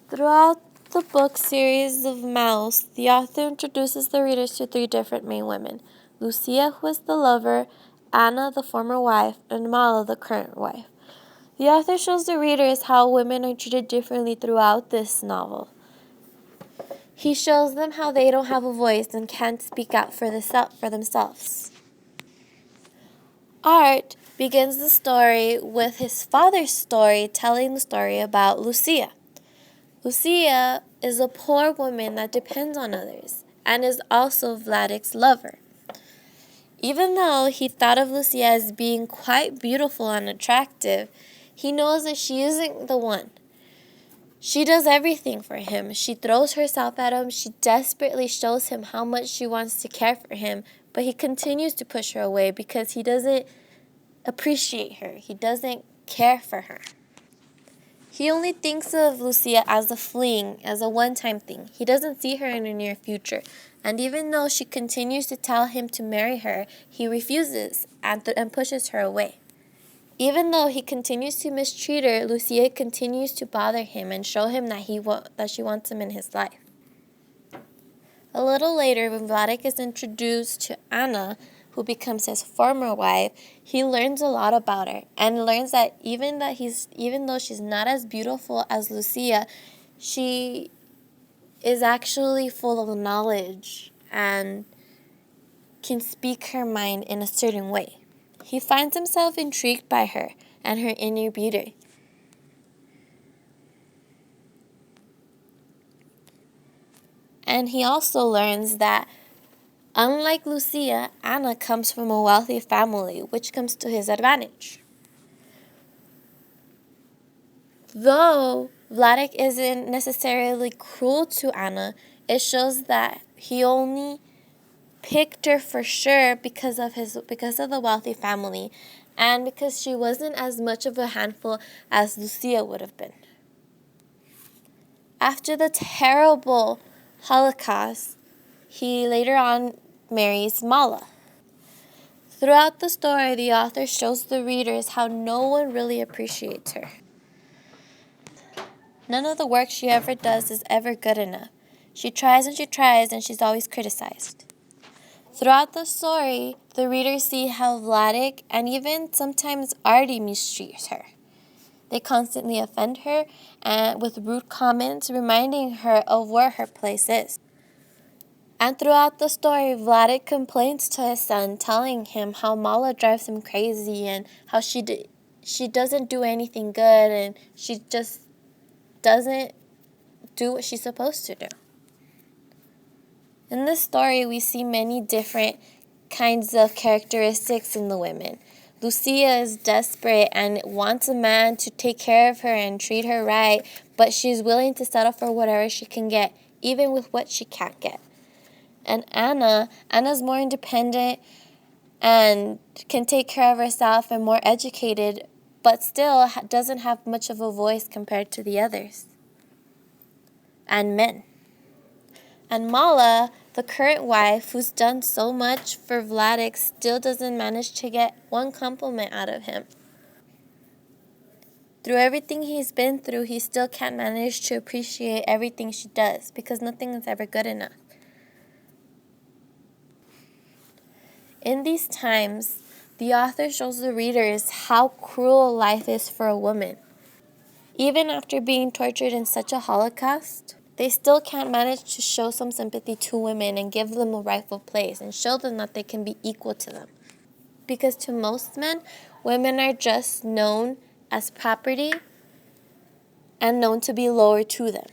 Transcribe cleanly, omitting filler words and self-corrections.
Throughout the book series of Mouse, the author introduces the readers to three different main women: Lucia, who is the lover, Anna, the former wife, and Mala, the current wife. The author shows the readers how women are treated differently throughout this novel. He shows them how they don't have a voice and can't speak out for themselves. Art begins the story with his father's story, telling the story about Lucia. Lucia is a poor woman that depends on others and is also Vladic's lover. Even though he thought of Lucia as being quite beautiful and attractive, he knows that she isn't the one. She does everything for him. She throws herself at him. She desperately shows him how much she wants to care for him, but he continues to push her away because he doesn't appreciate her. He doesn't care for her. He only thinks of Lucia as a fling, as a one-time thing. He doesn't see her in the near future. And even though she continues to tell him to marry her, he refuses and pushes her away. Even though he continues to mistreat her, Lucia continues to bother him and show him that she wants him in his life. A little later, when Vladic is introduced to Anna, who becomes his former wife, he learns a lot about her and learns that even though she's not as beautiful as Lucia, she is actually full of knowledge and can speak her mind in a certain way. He finds himself intrigued by her and her inner beauty. And he also learns that unlike Lucia, Anna comes from a wealthy family, which comes to his advantage. Though Vladic isn't necessarily cruel to Anna, it shows that he only picked her for sure because of the wealthy family and because she wasn't as much of a handful as Lucia would have been. After the terrible Holocaust, he later on marries Mala. Throughout the story, the author shows the readers how no one really appreciates her. None of the work she ever does is ever good enough. She tries and she's always criticized. Throughout the story, the readers see how Vladic and even sometimes Artie mistreats her. They constantly offend her with rude comments, reminding her of where her place is. And throughout the story, Vladic complains to his son, telling him how Mala drives him crazy and how she doesn't do anything good and she just doesn't do what she's supposed to do. In this story, we see many different kinds of characteristics in the women. Lucia is desperate and wants a man to take care of her and treat her right, but she's willing to settle for whatever she can get, even with what she can't get. And Anna's more independent and can take care of herself and more educated, but still doesn't have much of a voice compared to the others and men. And Mala, the current wife, who's done so much for Vladic, still doesn't manage to get one compliment out of him. Through everything he's been through, he still can't manage to appreciate everything she does because nothing is ever good enough. In these times, the author shows the readers how cruel life is for a woman. Even after being tortured in such a Holocaust, they still can't manage to show some sympathy to women and give them a rightful place and show them that they can be equal to them. Because to most men, women are just known as property and known to be lower to them.